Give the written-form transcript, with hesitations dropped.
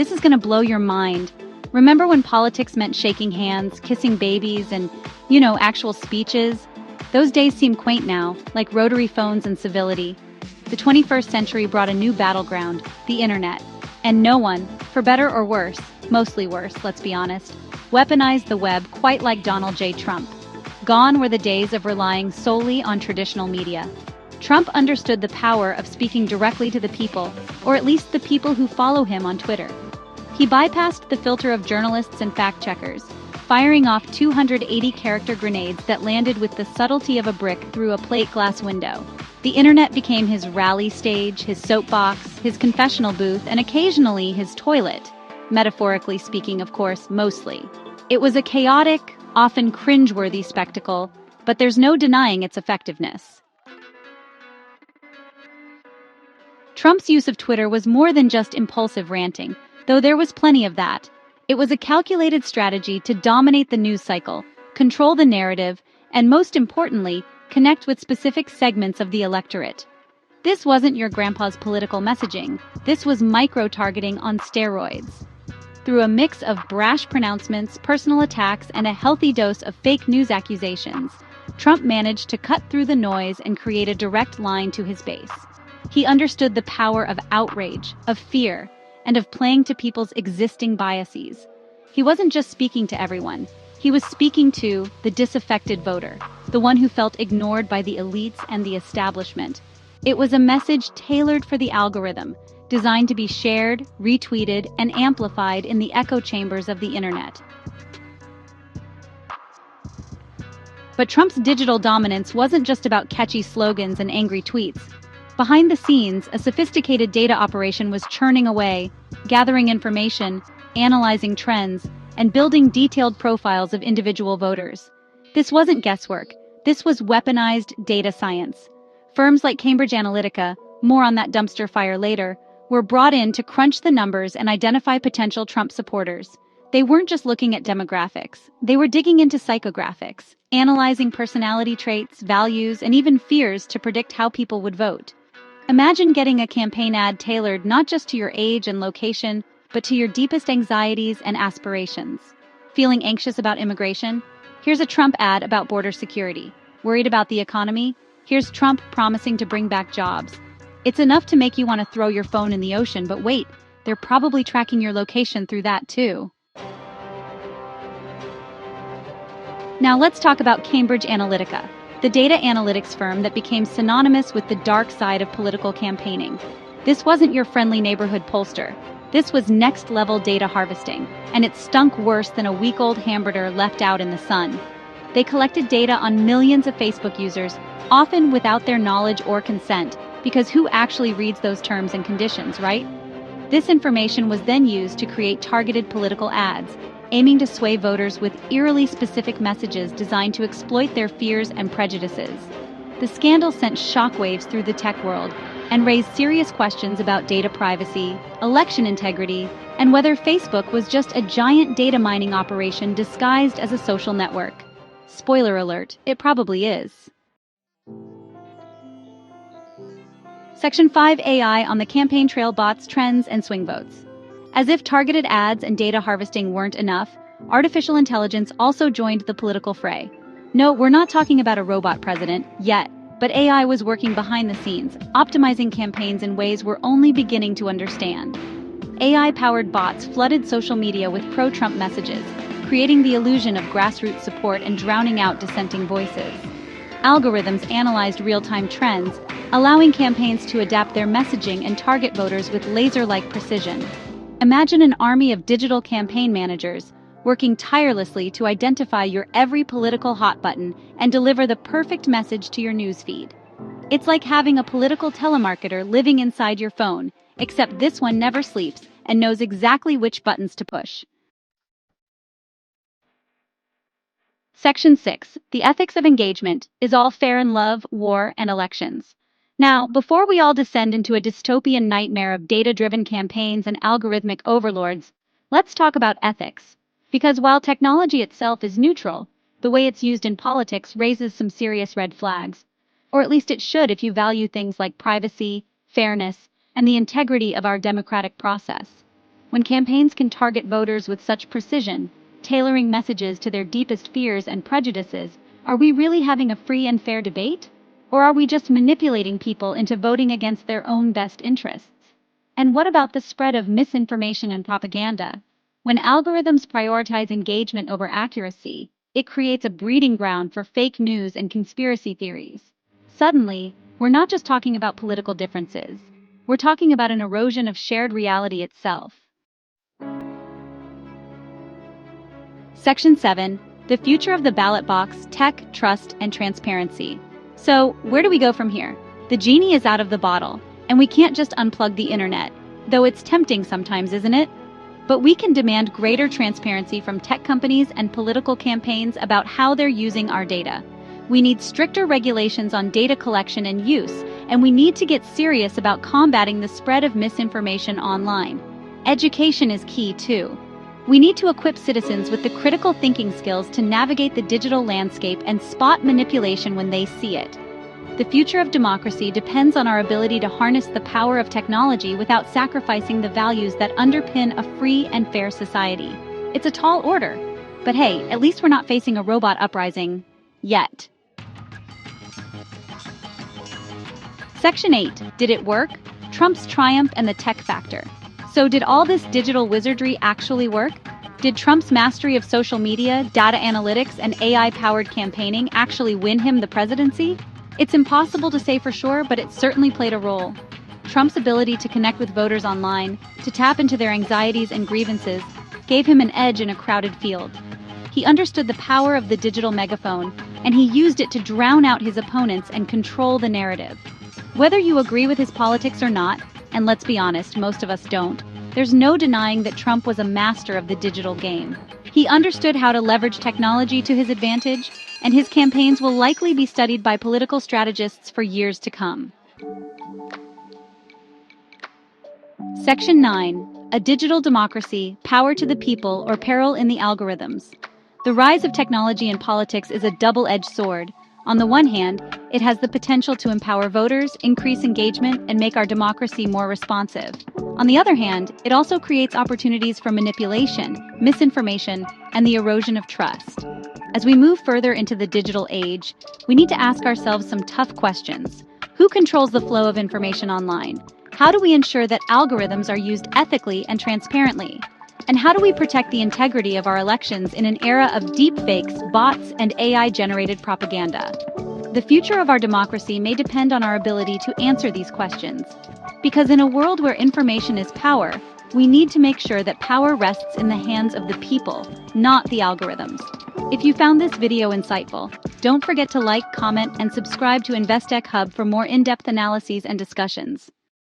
This is gonna blow your mind. Remember when politics meant shaking hands, kissing babies, and, actual speeches? Those days seem quaint now, like rotary phones and civility. The 21st century brought a new battleground, the internet. And no one, for better or worse, mostly worse, let's be honest, weaponized the web quite like Donald J. Trump. Gone were the days of relying solely on traditional media. Trump understood the power of speaking directly to the people, or at least the people who follow him on Twitter. He bypassed the filter of journalists and fact-checkers, firing off 280-character grenades that landed with the subtlety of a brick through a plate glass window. The internet became his rally stage, his soapbox, his confessional booth, and occasionally his toilet. Metaphorically speaking, of course, mostly. It was a chaotic, often cringe-worthy spectacle, but there's no denying its effectiveness. Trump's use of Twitter was more than just impulsive ranting, though there was plenty of that. It was a calculated strategy to dominate the news cycle, control the narrative, and most importantly, connect with specific segments of the electorate. This wasn't your grandpa's political messaging. This was micro-targeting on steroids. Through a mix of brash pronouncements, personal attacks, and a healthy dose of fake news accusations, Trump managed to cut through the noise and create a direct line to his base. He understood the power of outrage, of fear, and of playing to people's existing biases. He wasn't just speaking to everyone. He was speaking to the disaffected voter, the one who felt ignored by the elites and the establishment. It was a message tailored for the algorithm, designed to be shared, retweeted, and amplified in the echo chambers of the internet. But Trump's digital dominance wasn't just about catchy slogans and angry tweets. Behind the scenes, a sophisticated data operation was churning away, gathering information, analyzing trends, and building detailed profiles of individual voters. This wasn't guesswork. This was weaponized data science. Firms like Cambridge Analytica, more on that dumpster fire later, were brought in to crunch the numbers and identify potential Trump supporters. They weren't just looking at demographics. They were digging into psychographics, analyzing personality traits, values, and even fears to predict how people would vote. Imagine getting a campaign ad tailored not just to your age and location, but to your deepest anxieties and aspirations. Feeling anxious about immigration? Here's a Trump ad about border security. Worried about the economy? Here's Trump promising to bring back jobs. It's enough to make you want to throw your phone in the ocean, but wait, they're probably tracking your location through that too. Now let's talk about Cambridge Analytica, the data analytics firm that became synonymous with the dark side of political campaigning. This wasn't your friendly neighborhood pollster. This was next-level data harvesting, and it stunk worse than a week-old hamburger left out in the sun. They collected data on millions of Facebook users, often without their knowledge or consent, because who actually reads those terms and conditions, right? This information was then used to create targeted political ads, aiming to sway voters with eerily specific messages designed to exploit their fears and prejudices. The scandal sent shockwaves through the tech world and raised serious questions about data privacy, election integrity, and whether Facebook was just a giant data mining operation disguised as a social network. Spoiler alert, it probably is. Section 5 AI on the campaign trail bots, trends, and swing votes. As if targeted ads and data harvesting weren't enough, artificial intelligence also joined the political fray. No, we're not talking about a robot president, yet, but AI was working behind the scenes, optimizing campaigns in ways we're only beginning to understand. AI-powered bots flooded social media with pro-Trump messages, creating the illusion of grassroots support and drowning out dissenting voices. Algorithms analyzed real-time trends, allowing campaigns to adapt their messaging and target voters with laser-like precision. Imagine an army of digital campaign managers working tirelessly to identify your every political hot button and deliver the perfect message to your newsfeed. It's like having a political telemarketer living inside your phone, except this one never sleeps and knows exactly which buttons to push. Section 6. The ethics of engagement is all fair in love, war, and elections. Now, before we all descend into a dystopian nightmare of data-driven campaigns and algorithmic overlords, let's talk about ethics. Because while technology itself is neutral, the way it's used in politics raises some serious red flags. Or at least it should if you value things like privacy, fairness, and the integrity of our democratic process. When campaigns can target voters with such precision, tailoring messages to their deepest fears and prejudices, are we really having a free and fair debate? Or are we just manipulating people into voting against their own best interests? And what about the spread of misinformation and propaganda? When algorithms prioritize engagement over accuracy, it creates a breeding ground for fake news and conspiracy theories. Suddenly, we're not just talking about political differences. We're talking about an erosion of shared reality itself. Section 7. The future of the ballot box, tech, trust, and transparency. So, where do we go from here? The genie is out of the bottle, and we can't just unplug the internet, though it's tempting sometimes, isn't it? But we can demand greater transparency from tech companies and political campaigns about how they're using our data. We need stricter regulations on data collection and use, and we need to get serious about combating the spread of misinformation online. Education is key, too. We need to equip citizens with the critical thinking skills to navigate the digital landscape and spot manipulation when they see it. The future of democracy depends on our ability to harness the power of technology without sacrificing the values that underpin a free and fair society. It's a tall order, but hey, at least we're not facing a robot uprising. Yet. Section 8. Did it work? Trump's triumph and the tech factor. So did all this digital wizardry actually work? Did Trump's mastery of social media, data analytics, and AI-powered campaigning actually win him the presidency? It's impossible to say for sure, but it certainly played a role. Trump's ability to connect with voters online, to tap into their anxieties and grievances, gave him an edge in a crowded field. He understood the power of the digital megaphone, and he used it to drown out his opponents and control the narrative. Whether you agree with his politics or not, and let's be honest, most of us don't, there's no denying that Trump was a master of the digital game. He understood how to leverage technology to his advantage, and his campaigns will likely be studied by political strategists for years to come. Section 9. A digital democracy, power to the people or peril in the algorithms. The rise of technology in politics is a double-edged sword. On the one hand, it has the potential to empower voters, increase engagement, and make our democracy more responsive. On the other hand, it also creates opportunities for manipulation, misinformation, and the erosion of trust. As we move further into the digital age, we need to ask ourselves some tough questions. Who controls the flow of information online? How do we ensure that algorithms are used ethically and transparently? And how do we protect the integrity of our elections in an era of deepfakes, bots, and AI-generated propaganda? The future of our democracy may depend on our ability to answer these questions. Because in a world where information is power, we need to make sure that power rests in the hands of the people, not the algorithms. If you found this video insightful, don't forget to like, comment, and subscribe to Investech Hub for more in-depth analyses and discussions.